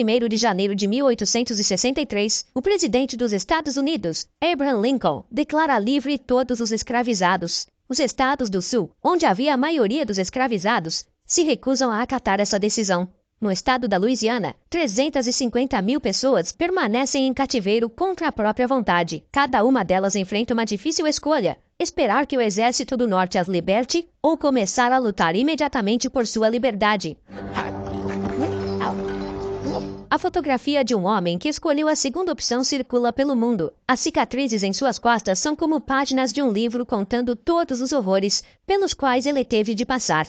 1º de janeiro de 1863, o presidente dos Estados Unidos, Abraham Lincoln, declara livre todos os escravizados. Os estados do Sul, onde havia a maioria dos escravizados, se recusam a acatar essa decisão. No estado da Louisiana, 350 mil pessoas permanecem em cativeiro contra a própria vontade. Cada uma delas enfrenta uma difícil escolha: esperar que o exército do norte as liberte ou começar a lutar imediatamente por sua liberdade. A fotografia de um homem que escolheu a segunda opção circula pelo mundo. As cicatrizes em suas costas são como páginas de um livro contando todos os horrores pelos quais ele teve de passar.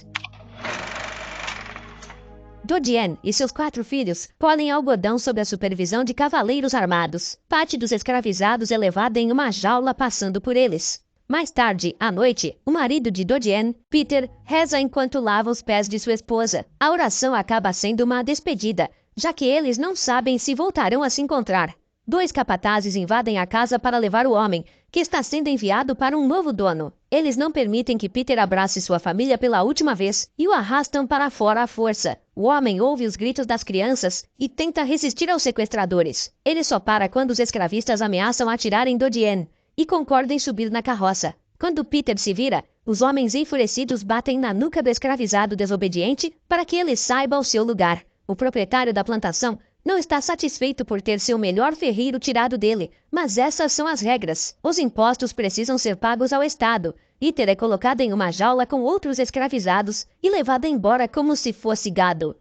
Dodiane e seus 4 filhos colhem algodão sob a supervisão de cavaleiros armados. Parte dos escravizados é levada em uma jaula passando por eles. Mais tarde, à noite, o marido de Dodiane, Peter, reza enquanto lava os pés de sua esposa. A oração acaba sendo uma despedida, já que eles não sabem se voltarão a se encontrar. 2 capatazes invadem a casa para levar o homem, que está sendo enviado para um novo dono. Eles não permitem que Peter abrace sua família pela última vez e o arrastam para fora à força. O homem ouve os gritos das crianças e tenta resistir aos sequestradores. Ele só para quando os escravistas ameaçam atirar em Dodiane e concorda em subir na carroça. Quando Peter se vira, os homens enfurecidos batem na nuca do escravizado desobediente para que ele saiba o seu lugar. O proprietário da plantação não está satisfeito por ter seu melhor ferreiro tirado dele, mas essas são as regras. Os impostos precisam ser pagos ao Estado. Peter é colocado em uma jaula com outros escravizados e levado embora como se fosse gado.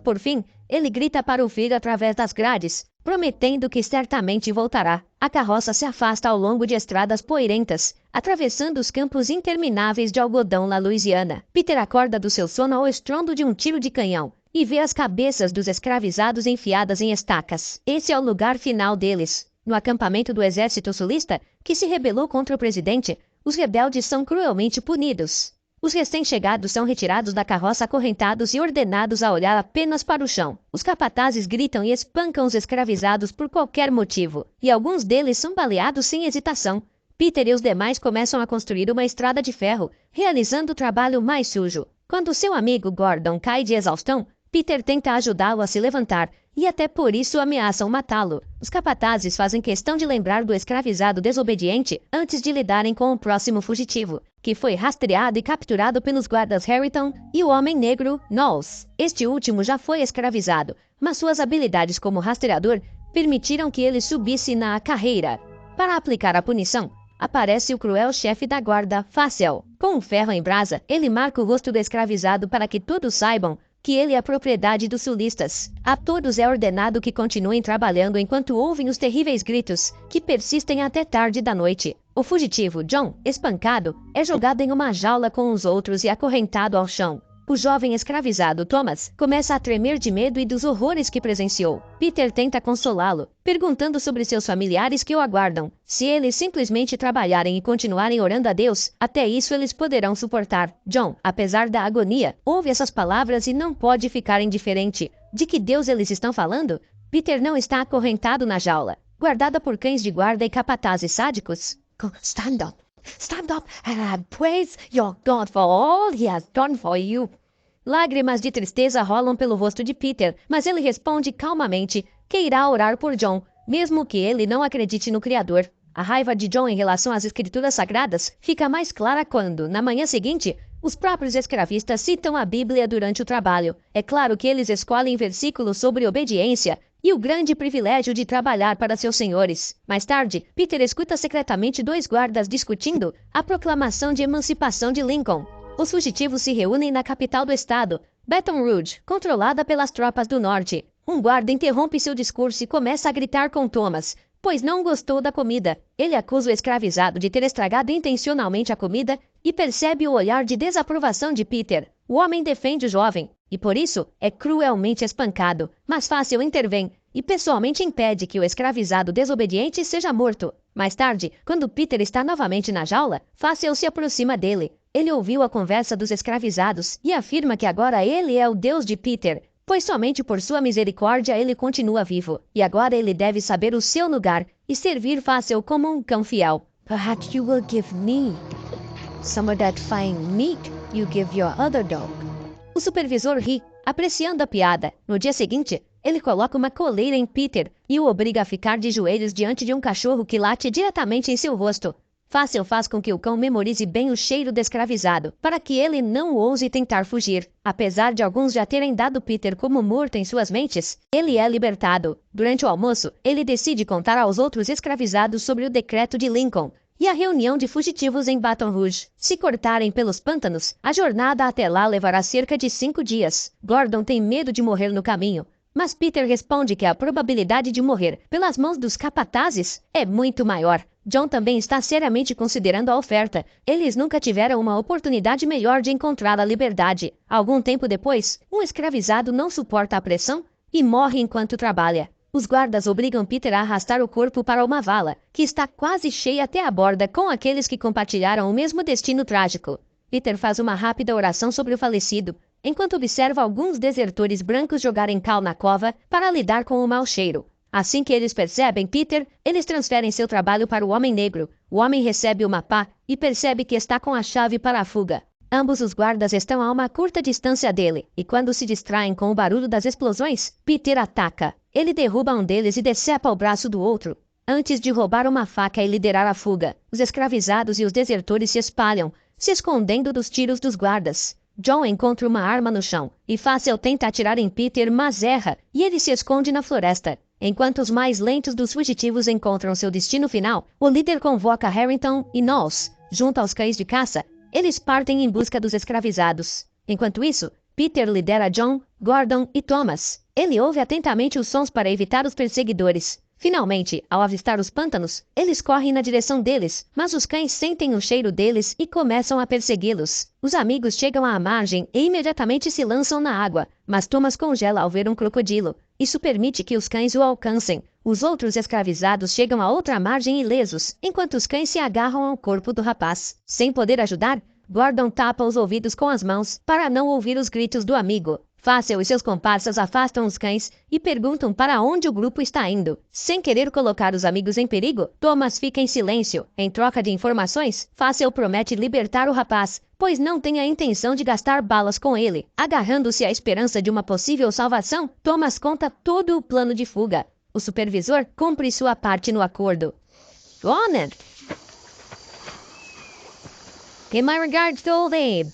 Por fim, ele grita para o filho através das grades, prometendo que certamente voltará. A carroça se afasta ao longo de estradas poeirentas, atravessando os campos intermináveis de algodão na Louisiana. Peter acorda do seu sono ao estrondo de um tiro de canhão e vê as cabeças dos escravizados enfiadas em estacas. Esse é o lugar final deles. No acampamento do exército sulista, que se rebelou contra o presidente, os rebeldes são cruelmente punidos. Os recém-chegados são retirados da carroça acorrentados e ordenados a olhar apenas para o chão. Os capatazes gritam e espancam os escravizados por qualquer motivo, e alguns deles são baleados sem hesitação. Peter e os demais começam a construir uma estrada de ferro, realizando o trabalho mais sujo. Quando seu amigo Gordon cai de exaustão, Peter tenta ajudá-lo a se levantar, e até por isso ameaçam matá-lo. Os capatazes fazem questão de lembrar do escravizado desobediente antes de lidarem com o próximo fugitivo, que foi rastreado e capturado pelos guardas Harrington e o homem negro Knowles. Este último já foi escravizado, mas suas habilidades como rastreador permitiram que ele subisse na carreira. Para aplicar a punição, aparece o cruel chefe da guarda, Facial. Com um ferro em brasa, ele marca o rosto do escravizado para que todos saibam que ele é propriedade dos sulistas. A todos é ordenado que continuem trabalhando enquanto ouvem os terríveis gritos, que persistem até tarde da noite. O fugitivo, John, espancado, é jogado em uma jaula com os outros e acorrentado ao chão. O jovem escravizado, Thomas, começa a tremer de medo e dos horrores que presenciou. Peter tenta consolá-lo, perguntando sobre seus familiares que o aguardam. Se eles simplesmente trabalharem e continuarem orando a Deus, até isso eles poderão suportar. John, apesar da agonia, ouve essas palavras e não pode ficar indiferente. De que Deus eles estão falando? Peter não está acorrentado na jaula, guardada por cães de guarda e capatazes sádicos. Stand up. Stand up and praise your God for all he has done for you. Lágrimas de tristeza rolam pelo rosto de Peter, mas ele responde calmamente que irá orar por John, mesmo que ele não acredite no Criador. A raiva de John em relação às escrituras sagradas fica mais clara quando, na manhã seguinte, os próprios escravistas citam a Bíblia durante o trabalho. É claro que eles escolhem versículos sobre obediência e o grande privilégio de trabalhar para seus senhores. Mais tarde, Peter escuta secretamente 2 guardas discutindo a proclamação de emancipação de Lincoln. Os fugitivos se reúnem na capital do estado, Baton Rouge, controlada pelas tropas do norte. Um guarda interrompe seu discurso e começa a gritar com Thomas, pois não gostou da comida. Ele acusa o escravizado de ter estragado intencionalmente a comida e percebe o olhar de desaprovação de Peter. O homem defende o jovem e, por isso, é cruelmente espancado. Mas Facial intervém e pessoalmente impede que o escravizado desobediente seja morto. Mais tarde, quando Peter está novamente na jaula, Facial se aproxima dele. Ele ouviu a conversa dos escravizados e afirma que agora ele é o Deus de Peter, pois somente por sua misericórdia ele continua vivo. E agora ele deve saber o seu lugar e servir Facial como um cão fiel. Perhaps you will give me Some of that fine meat you give your other dog. O supervisor ri, apreciando a piada. No dia seguinte, ele coloca uma coleira em Peter e o obriga a ficar de joelhos diante de um cachorro que late diretamente em seu rosto. Fácil faz com que o cão memorize bem o cheiro do escravizado, para que ele não ouse tentar fugir. Apesar de alguns já terem dado Peter como morto em suas mentes, ele é libertado. Durante o almoço, ele decide contar aos outros escravizados sobre o decreto de Lincoln e a reunião de fugitivos em Baton Rouge. Se cortarem pelos pântanos, a jornada até lá levará cerca de 5 dias. Gordon tem medo de morrer no caminho, mas Peter responde que a probabilidade de morrer pelas mãos dos capatazes é muito maior. John também está seriamente considerando a oferta. Eles nunca tiveram uma oportunidade melhor de encontrar a liberdade. Algum tempo depois, um escravizado não suporta a pressão e morre enquanto trabalha. Os guardas obrigam Peter a arrastar o corpo para uma vala, que está quase cheia até a borda com aqueles que compartilharam o mesmo destino trágico. Peter faz uma rápida oração sobre o falecido, enquanto observa alguns desertores brancos jogarem cal na cova para lidar com o mau cheiro. Assim que eles percebem Peter, eles transferem seu trabalho para o homem negro. O homem recebe uma pá e percebe que está com a chave para a fuga. Ambos os guardas estão a uma curta distância dele, e quando se distraem com o barulho das explosões, Peter ataca. Ele derruba um deles e decepa o braço do outro, antes de roubar uma faca e liderar a fuga. Os escravizados e os desertores se espalham, se escondendo dos tiros dos guardas. John encontra uma arma no chão, e Fácil tenta atirar em Peter, mas erra, e ele se esconde na floresta. Enquanto os mais lentos dos fugitivos encontram seu destino final, o líder convoca Harrington e Knowles. Junto aos cães de caça, eles partem em busca dos escravizados. Enquanto isso, Peter lidera John, Gordon e Thomas. Ele ouve atentamente os sons para evitar os perseguidores. Finalmente, ao avistar os pântanos, eles correm na direção deles, mas os cães sentem o cheiro deles e começam a persegui-los. Os amigos chegam à margem e imediatamente se lançam na água, mas Thomas congela ao ver um crocodilo. Isso permite que os cães o alcancem. Os outros escravizados chegam à outra margem ilesos, enquanto os cães se agarram ao corpo do rapaz. Sem poder ajudar, Gordon tapa os ouvidos com as mãos para não ouvir os gritos do amigo. Fácil e seus comparsas afastam os cães e perguntam para onde o grupo está indo. Sem querer colocar os amigos em perigo, Thomas fica em silêncio. Em troca de informações, Fácil promete libertar o rapaz, pois não tem a intenção de gastar balas com ele. Agarrando-se à esperança de uma possível salvação, Thomas conta todo o plano de fuga. O supervisor cumpre sua parte no acordo. Honored! In my regards to old Abe.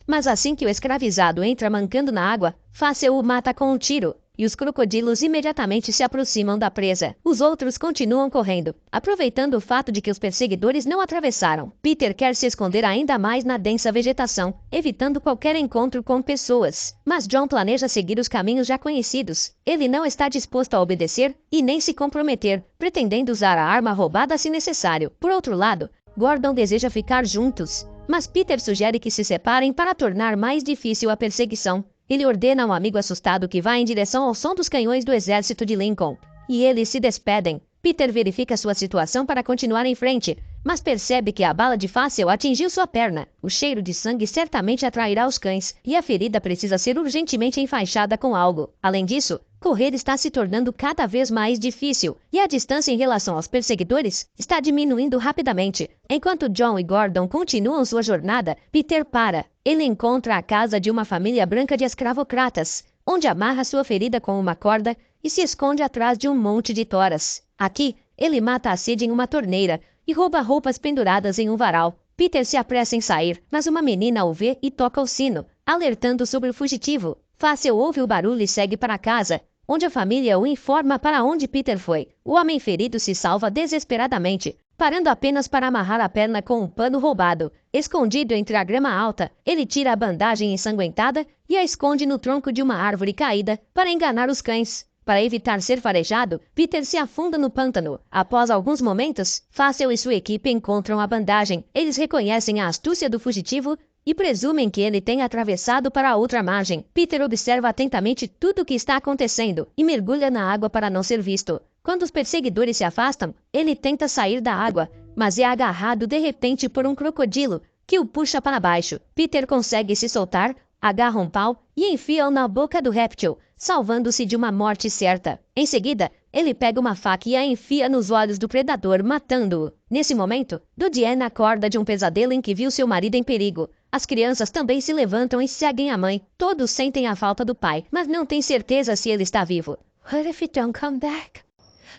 Mas assim que o escravizado entra mancando na água, Fácil o mata com um tiro, e os crocodilos imediatamente se aproximam da presa. Os outros continuam correndo, aproveitando o fato de que os perseguidores não atravessaram. Peter quer se esconder ainda mais na densa vegetação, evitando qualquer encontro com pessoas. Mas John planeja seguir os caminhos já conhecidos. Ele não está disposto a obedecer e nem se comprometer, pretendendo usar a arma roubada se necessário. Por outro lado, Gordon deseja ficar juntos, mas Peter sugere que se separem para tornar mais difícil a perseguição. Ele ordena a um amigo assustado que vá em direção ao som dos canhões do exército de Lincoln, e eles se despedem. Peter verifica sua situação para continuar em frente, mas percebe que a bala de Fácil atingiu sua perna. O cheiro de sangue certamente atrairá os cães, e a ferida precisa ser urgentemente enfaixada com algo. Além disso, correr está se tornando cada vez mais difícil, e a distância em relação aos perseguidores está diminuindo rapidamente. Enquanto John e Gordon continuam sua jornada, Peter para. Ele encontra a casa de uma família branca de escravocratas, onde amarra sua ferida com uma corda e se esconde atrás de um monte de toras. Aqui, ele mata a sede em uma torneira e rouba roupas penduradas em um varal. Peter se apressa em sair, mas uma menina o vê e toca o sino, alertando sobre o fugitivo. Fácil ouve o barulho e segue para casa, onde a família o informa para onde Peter foi. O homem ferido se salva desesperadamente, parando apenas para amarrar a perna com um pano roubado. Escondido entre a grama alta, ele tira a bandagem ensanguentada e a esconde no tronco de uma árvore caída para enganar os cães. Para evitar ser farejado, Peter se afunda no pântano. Após alguns momentos, Fácil e sua equipe encontram a bandagem. Eles reconhecem a astúcia do fugitivo e presumem que ele tenha atravessado para a outra margem. Peter observa atentamente tudo o que está acontecendo e mergulha na água para não ser visto. Quando os perseguidores se afastam, ele tenta sair da água, mas é agarrado de repente por um crocodilo, que o puxa para baixo. Peter consegue se soltar, agarra um pau e enfia-o na boca do réptil, salvando-se de uma morte certa. Em seguida, ele pega uma faca e a enfia nos olhos do predador, matando-o. Nesse momento, Dodiane acorda de um pesadelo em que viu seu marido em perigo. As crianças também se levantam e seguem a mãe. Todos sentem a falta do pai, mas não têm certeza se ele está vivo. What if he don't come back?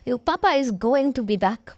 Your papa is going to be back.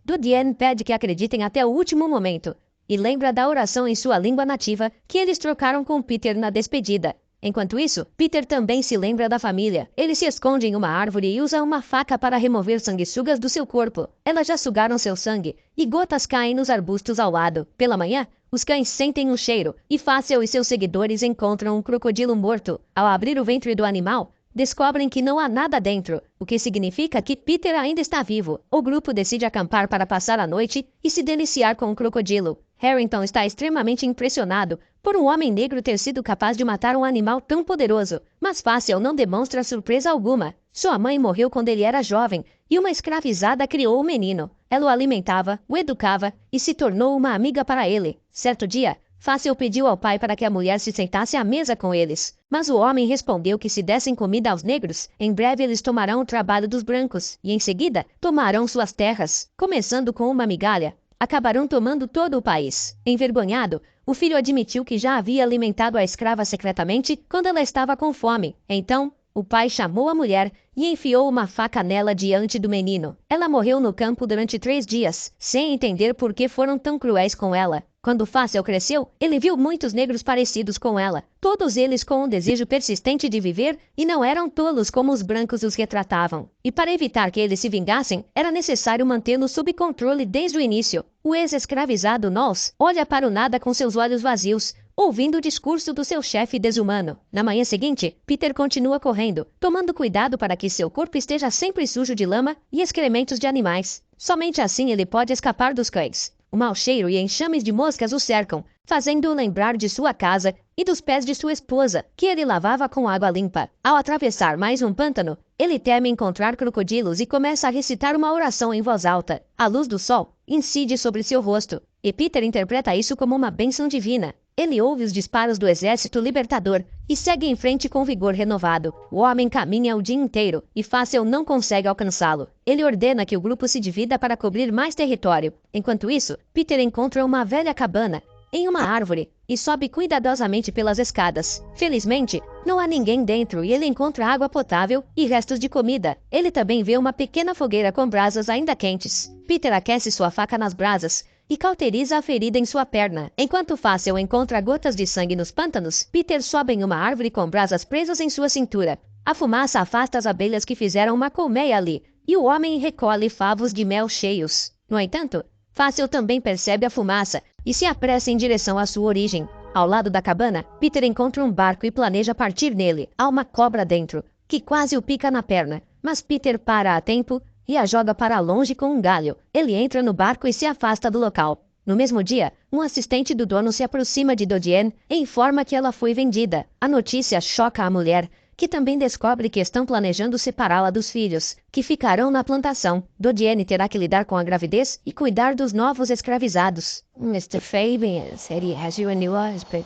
Dodiane pede que acreditem até o último momento e lembra da oração em sua língua nativa que eles trocaram com Peter na despedida. Enquanto isso, Peter também se lembra da família. Ele se esconde em uma árvore e usa uma faca para remover sanguessugas do seu corpo. Elas já sugaram seu sangue e gotas caem nos arbustos ao lado. Pela manhã, os cães sentem um cheiro e Fácil e seus seguidores encontram um crocodilo morto. Ao abrir o ventre do animal, descobrem que não há nada dentro, o que significa que Peter ainda está vivo. O grupo decide acampar para passar a noite e se deliciar com o crocodilo. Harrington está extremamente impressionado por um homem negro ter sido capaz de matar um animal tão poderoso, mas Fácil não demonstra surpresa alguma. Sua mãe morreu quando ele era jovem e uma escravizada criou o menino. Ela o alimentava, o educava e se tornou uma amiga para ele. Certo dia, Fácil pediu ao pai para que a mulher se sentasse à mesa com eles, mas o homem respondeu que se dessem comida aos negros, em breve eles tomarão o trabalho dos brancos e em seguida tomarão suas terras, começando com uma migalha. Acabarão tomando todo o país. Envergonhado, o filho admitiu que já havia alimentado a escrava secretamente quando ela estava com fome. Então, o pai chamou a mulher e enfiou uma faca nela diante do menino. Ela morreu no campo durante 3 dias, sem entender por que foram tão cruéis com ela. Quando Fácil cresceu, ele viu muitos negros parecidos com ela, todos eles com um desejo persistente de viver e não eram tolos como os brancos os retratavam. E para evitar que eles se vingassem, era necessário mantê-los sob controle desde o início. O ex-escravizado Knowles olha para o nada com seus olhos vazios, ouvindo o discurso do seu chefe desumano. Na manhã seguinte, Peter continua correndo, tomando cuidado para que seu corpo esteja sempre sujo de lama e excrementos de animais. Somente assim ele pode escapar dos cães. O mau cheiro e enxames de moscas o cercam, fazendo-o lembrar de sua casa e dos pés de sua esposa, que ele lavava com água limpa. Ao atravessar mais um pântano, ele teme encontrar crocodilos e começa a recitar uma oração em voz alta. A luz do sol incide sobre seu rosto, e Peter interpreta isso como uma bênção divina. Ele ouve os disparos do exército libertador e segue em frente com vigor renovado. O homem caminha o dia inteiro e Fácil não consegue alcançá-lo. Ele ordena que o grupo se divida para cobrir mais território. Enquanto isso, Peter encontra uma velha cabana em uma árvore e sobe cuidadosamente pelas escadas. Felizmente, não há ninguém dentro e ele encontra água potável e restos de comida. Ele também vê uma pequena fogueira com brasas ainda quentes. Peter aquece sua faca nas brasas e cauteriza a ferida em sua perna. Enquanto Fácil encontra gotas de sangue nos pântanos, Peter sobe em uma árvore com brasas presas em sua cintura. A fumaça afasta as abelhas que fizeram uma colmeia ali, e o homem recolhe favos de mel cheios. No entanto, Fácil também percebe a fumaça e se apressa em direção à sua origem. Ao lado da cabana, Peter encontra um barco e planeja partir nele. Há uma cobra dentro, que quase o pica na perna, mas Peter para a tempo e a joga para longe com um galho. Ele entra no barco e se afasta do local. No mesmo dia, um assistente do dono se aproxima de Dodiane e informa que ela foi vendida. A notícia choca a mulher, que também descobre que estão planejando separá-la dos filhos, que ficarão na plantação. Dodiane terá que lidar com a gravidez e cuidar dos novos escravizados. Mr. Fabian said he has you a new husband.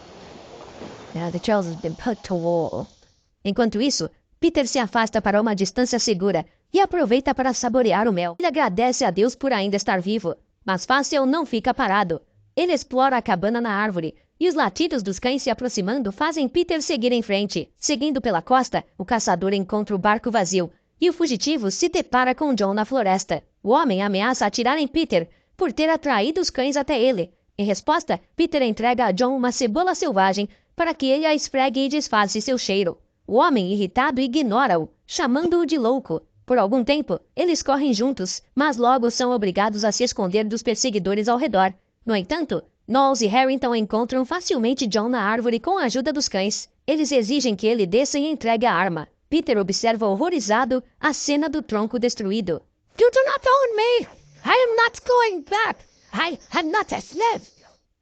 Now the child has been put to war. Enquanto isso, Peter se afasta para uma distância segura e aproveita para saborear o mel. Ele agradece a Deus por ainda estar vivo, mas Fácil não fica parado. Ele explora a cabana na árvore, e os latidos dos cães se aproximando fazem Peter seguir em frente. Seguindo pela costa, o caçador encontra o barco vazio, e o fugitivo se depara com John na floresta. O homem ameaça atirar em Peter por ter atraído os cães até ele. Em resposta, Peter entrega a John uma cebola selvagem para que ele a esfregue e disfarce seu cheiro. O homem, irritado, ignora-o, chamando-o de louco. Por algum tempo, eles correm juntos, mas logo são obrigados a se esconder dos perseguidores ao redor. No entanto, Knowles e Harrington encontram facilmente John na árvore com a ajuda dos cães. Eles exigem que ele desça e entregue a arma. Peter observa horrorizado a cena do tronco destruído. You do not own me! I am not going back! I am not a slave!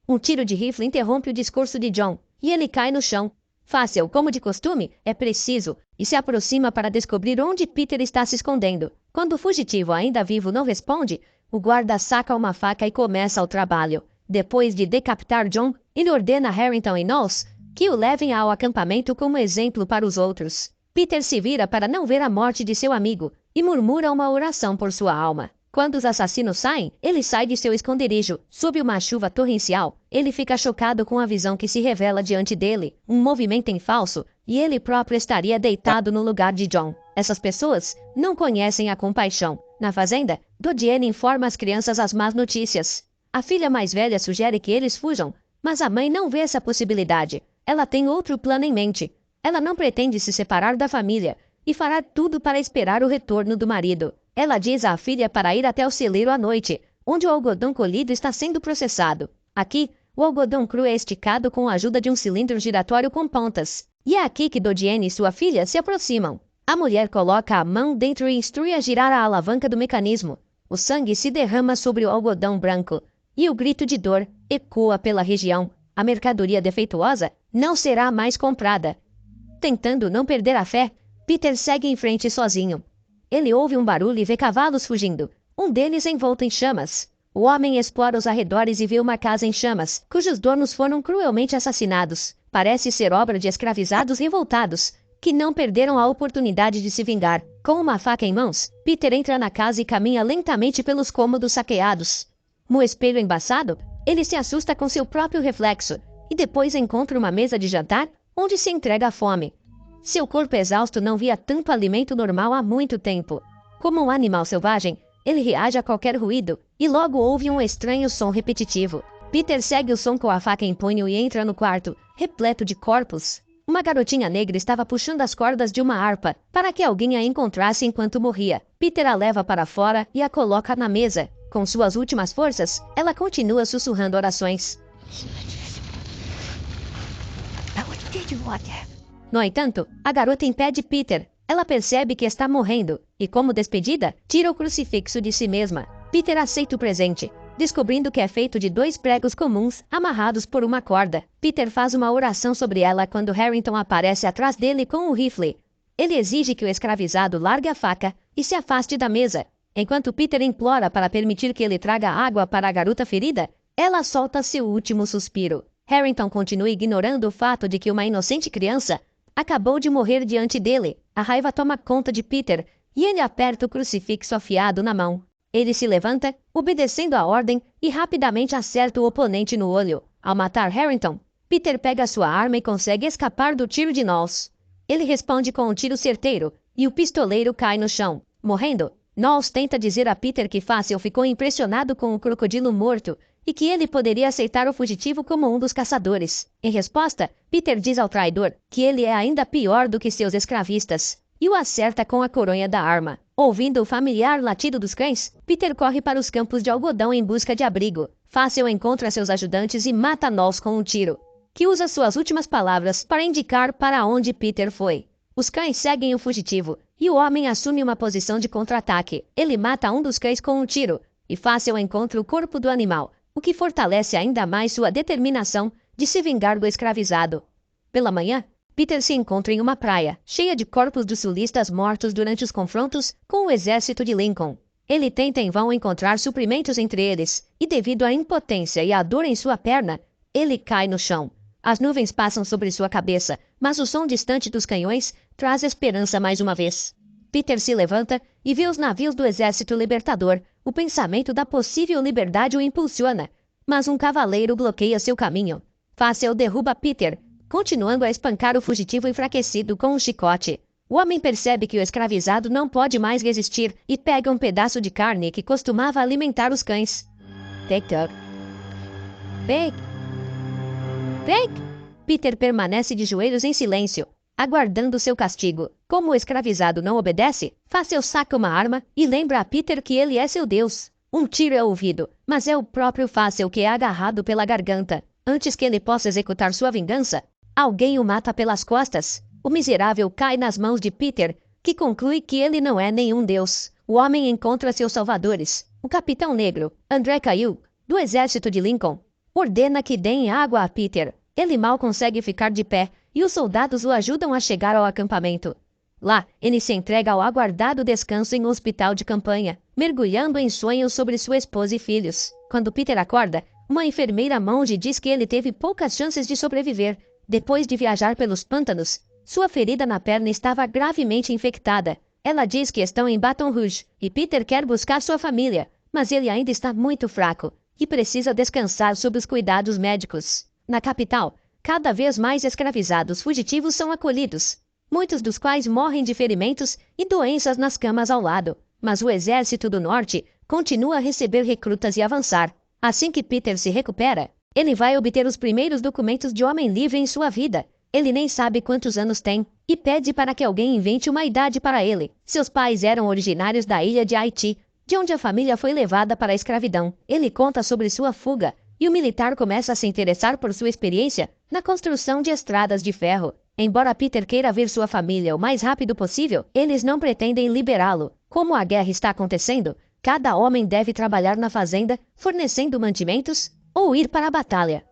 Um tiro de rifle interrompe o discurso de John, e ele cai no chão. Fácil, como de costume, é preciso, e se aproxima para descobrir onde Peter está se escondendo. Quando o fugitivo ainda vivo não responde, o guarda saca uma faca e começa o trabalho. Depois de decapitar John, ele ordena a Harrington e Knowles que o levem ao acampamento como exemplo para os outros. Peter se vira para não ver a morte de seu amigo e murmura uma oração por sua alma. Quando os assassinos saem, ele sai de seu esconderijo. Sob uma chuva torrencial, ele fica chocado com a visão que se revela diante dele, um movimento em falso, e ele próprio estaria deitado no lugar de John. Essas pessoas não conhecem a compaixão. Na fazenda, Dodiane informa as crianças as más notícias. A filha mais velha sugere que eles fujam, mas a mãe não vê essa possibilidade. Ela tem outro plano em mente. Ela não pretende se separar da família e fará tudo para esperar o retorno do marido. Ela diz à filha para ir até o celeiro à noite, onde o algodão colhido está sendo processado. Aqui, o algodão cru é esticado com a ajuda de um cilindro giratório com pontas. E é aqui que Dodiane e sua filha se aproximam. A mulher coloca a mão dentro e instrui a girar a alavanca do mecanismo. O sangue se derrama sobre o algodão branco, e o grito de dor ecoa pela região. A mercadoria defeituosa não será mais comprada. Tentando não perder a fé, Peter segue em frente sozinho. Ele ouve um barulho e vê cavalos fugindo, um deles envolto em chamas. O homem explora os arredores e vê uma casa em chamas, cujos donos foram cruelmente assassinados. Parece ser obra de escravizados revoltados, que não perderam a oportunidade de se vingar. Com uma faca em mãos, Peter entra na casa e caminha lentamente pelos cômodos saqueados. No espelho embaçado, ele se assusta com seu próprio reflexo, e depois encontra uma mesa de jantar, onde se entrega à fome. Seu corpo exausto não via tanto alimento normal há muito tempo. Como um animal selvagem, ele reage a qualquer ruído, e logo ouve um estranho som repetitivo. Peter segue o som com a faca em punho e entra no quarto, repleto de corpos. Uma garotinha negra estava puxando as cordas de uma harpa, para que alguém a encontrasse enquanto morria. Peter a leva para fora e a coloca na mesa. Com suas últimas forças, ela continua sussurrando orações. No entanto, a garota impede Peter. Ela percebe que está morrendo e, como despedida, tira o crucifixo de si mesma. Peter aceita o presente, descobrindo que é feito de 2 pregos comuns amarrados por uma corda. Peter faz uma oração sobre ela quando Harrington aparece atrás dele com um rifle. Ele exige que o escravizado largue a faca e se afaste da mesa. Enquanto Peter implora para permitir que ele traga água para a garota ferida, ela solta seu último suspiro. Harrington continua ignorando o fato de que uma inocente criança acabou de morrer diante dele. A raiva toma conta de Peter e ele aperta o crucifixo afiado na mão. Ele se levanta, obedecendo a ordem, e rapidamente acerta o oponente no olho. Ao matar Harrington, Peter pega sua arma e consegue escapar do tiro de Knowles. Ele responde com um tiro certeiro, e o pistoleiro cai no chão. Morrendo, Knowles tenta dizer a Peter que Fácil ficou impressionado com o crocodilo morto e que ele poderia aceitar o fugitivo como um dos caçadores. Em resposta, Peter diz ao traidor que ele é ainda pior do que seus escravistas e o acerta com a coronha da arma. Ouvindo o familiar latido dos cães, Peter corre para os campos de algodão em busca de abrigo. Fácil encontra seus ajudantes e mata Knowles com um tiro, que usa suas últimas palavras para indicar para onde Peter foi. Os cães seguem o fugitivo e o homem assume uma posição de contra-ataque. Ele mata um dos cães com um tiro e Fácil encontra o corpo do animal, o que fortalece ainda mais sua determinação de se vingar do escravizado. Pela manhã, Peter se encontra em uma praia, cheia de corpos dos sulistas mortos durante os confrontos com o exército de Lincoln. Ele tenta em vão encontrar suprimentos entre eles, e devido à impotência e à dor em sua perna, ele cai no chão. As nuvens passam sobre sua cabeça, mas o som distante dos canhões traz esperança mais uma vez. Peter se levanta e vê os navios do exército libertador. O pensamento da possível liberdade o impulsiona, mas um cavaleiro bloqueia seu caminho. Fácil derruba Peter, continuando a espancar o fugitivo enfraquecido com um chicote. O homem percebe que o escravizado não pode mais resistir e pega um pedaço de carne que costumava alimentar os cães. Take dog. Take. Take. Peter permanece de joelhos em silêncio, aguardando seu castigo. Como o escravizado não obedece, Fácil saca uma arma e lembra a Peter que ele é seu Deus. Um tiro é ouvido, mas é o próprio Fácil que é agarrado pela garganta. Antes que ele possa executar sua vingança, alguém o mata pelas costas. O miserável cai nas mãos de Peter, que conclui que ele não é nenhum Deus. O homem encontra seus salvadores. O capitão negro, André Caillou, do exército de Lincoln, ordena que deem água a Peter. Ele mal consegue ficar de pé e os soldados o ajudam a chegar ao acampamento. Lá, ele se entrega ao aguardado descanso em um hospital de campanha, mergulhando em sonhos sobre sua esposa e filhos. Quando Peter acorda, uma enfermeira monge diz que ele teve poucas chances de sobreviver. Depois de viajar pelos pântanos, Sua ferida na perna estava gravemente infectada. Ela diz que estão em Baton Rouge e Peter quer buscar sua família, mas ele ainda está muito fraco e precisa descansar sob os cuidados médicos. Na capital, cada vez mais escravizados fugitivos são acolhidos, muitos dos quais morrem de ferimentos e doenças nas camas ao lado. Mas o exército do norte continua a receber recrutas e avançar. Assim que Peter se recupera, ele vai obter os primeiros documentos de homem livre em sua vida. Ele nem sabe quantos anos tem e pede para que alguém invente uma idade para ele. Seus pais eram originários da ilha de Haiti, de onde a família foi levada para a escravidão. Ele conta sobre sua fuga e o militar começa a se interessar por sua experiência na construção de estradas de ferro. Embora Peter queira ver sua família o mais rápido possível, eles não pretendem liberá-lo. Como a guerra está acontecendo, cada homem deve trabalhar na fazenda, fornecendo mantimentos ou ir para a batalha.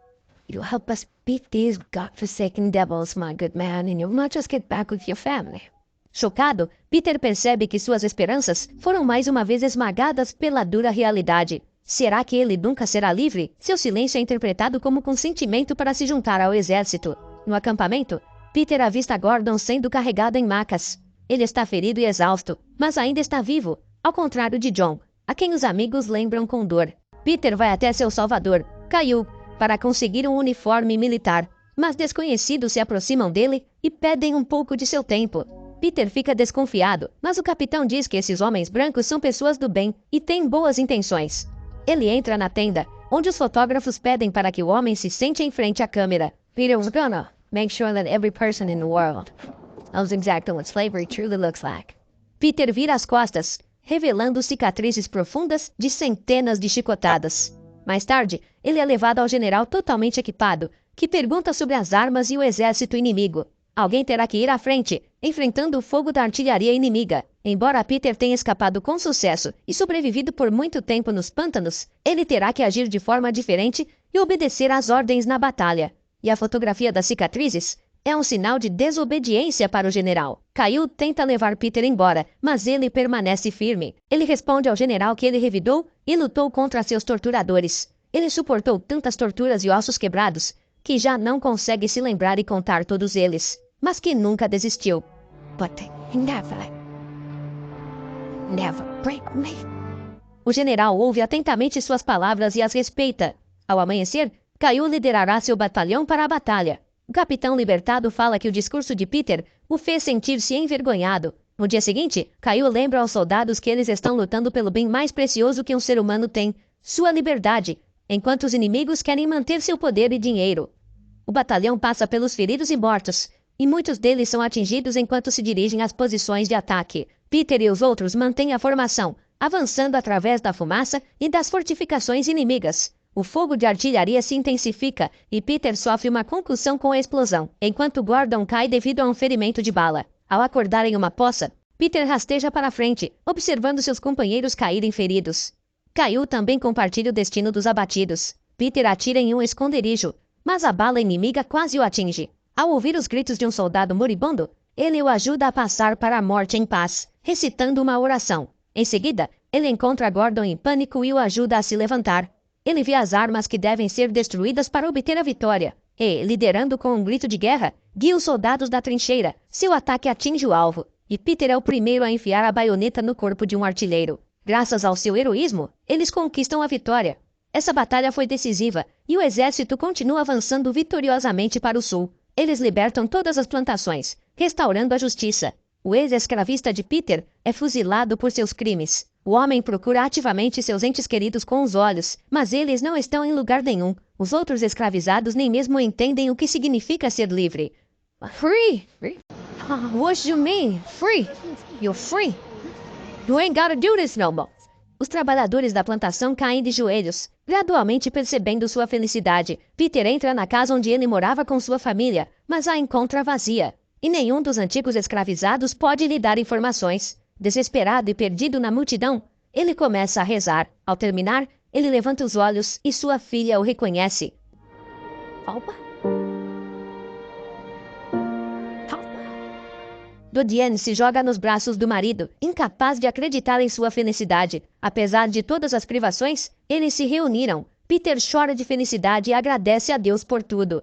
You help us beat these God-forsaken devils, my good man, and you'll not just get back with your family. Chocado, Peter percebe que suas esperanças foram mais uma vez esmagadas pela dura realidade. Será que ele nunca será livre? Seu silêncio é interpretado como consentimento para se juntar ao exército. No acampamento, Peter avista Gordon sendo carregado em macas. Ele está ferido e exausto, mas ainda está vivo, ao contrário de John, a quem os amigos lembram com dor. Peter vai até seu salvador, Caillou, para conseguir um uniforme militar, mas desconhecidos se aproximam dele e pedem um pouco de seu tempo. Peter fica desconfiado, mas o capitão diz que esses homens brancos são pessoas do bem e têm boas intenções. Ele entra na tenda, onde os fotógrafos pedem para que o homem se sente em frente à câmera. Peter's gonna make sure that every person in the world knows exactly what slavery truly looks like. Peter vira as costas, revelando cicatrizes profundas de centenas de chicotadas. Mais tarde, ele é levado ao general totalmente equipado, que pergunta sobre as armas e o exército inimigo. Alguém terá que ir à frente, enfrentando o fogo da artilharia inimiga. Embora Peter tenha escapado com sucesso e sobrevivido por muito tempo nos pântanos, ele terá que agir de forma diferente e obedecer às ordens na batalha. E a fotografia das cicatrizes é um sinal de desobediência para o general. Caillou tenta levar Peter embora, mas ele permanece firme. Ele responde ao general que ele revidou e lutou contra seus torturadores. Ele suportou tantas torturas e ossos quebrados que já não consegue se lembrar e contar todos eles, mas que nunca desistiu. But never break me. O general ouve atentamente suas palavras e as respeita. Ao amanhecer, Caillou liderará seu batalhão para a batalha. O capitão libertado fala que o discurso de Peter o fez sentir-se envergonhado. No dia seguinte, Caillou lembra aos soldados que eles estão lutando pelo bem mais precioso que um ser humano tem, sua liberdade, enquanto os inimigos querem manter seu poder e dinheiro. O batalhão passa pelos feridos e mortos, e muitos deles são atingidos enquanto se dirigem às posições de ataque. Peter e os outros mantêm a formação, avançando através da fumaça e das fortificações inimigas. O fogo de artilharia se intensifica e Peter sofre uma concussão com a explosão, enquanto Gordon cai devido a um ferimento de bala. Ao acordar em uma poça, Peter rasteja para a frente, observando seus companheiros caírem feridos. Caillou também compartilha o destino dos abatidos. Peter atira em um esconderijo, mas a bala inimiga quase o atinge. Ao ouvir os gritos de um soldado moribundo, ele o ajuda a passar para a morte em paz, recitando uma oração. Em seguida, ele encontra Gordon em pânico e o ajuda a se levantar. Ele vê as armas que devem ser destruídas para obter a vitória. E, liderando com um grito de guerra, guia os soldados da trincheira. Seu ataque atinge o alvo, e Peter é o primeiro a enfiar a baioneta no corpo de um artilheiro. Graças ao seu heroísmo, eles conquistam a vitória. Essa batalha foi decisiva, e o exército continua avançando vitoriosamente para o sul. Eles libertam todas as plantações, restaurando a justiça. O ex-escravista de Peter é fuzilado por seus crimes. O homem procura ativamente seus entes queridos com os olhos, mas eles não estão em lugar nenhum. Os outros escravizados nem mesmo entendem o que significa ser livre. Free? What do you mean? Free? You're free. You ain't gotta do this no more. Os trabalhadores da plantação caem de joelhos, gradualmente percebendo sua felicidade. Peter entra na casa onde ele morava com sua família, mas a encontra vazia. E nenhum dos antigos escravizados pode lhe dar informações. Desesperado e perdido na multidão, ele começa a rezar. Ao terminar, ele levanta os olhos e sua filha o reconhece. Opa! Dodiane se joga nos braços do marido, incapaz de acreditar em sua felicidade. Apesar de todas as privações, eles se reuniram. Peter chora de felicidade e agradece a Deus por tudo.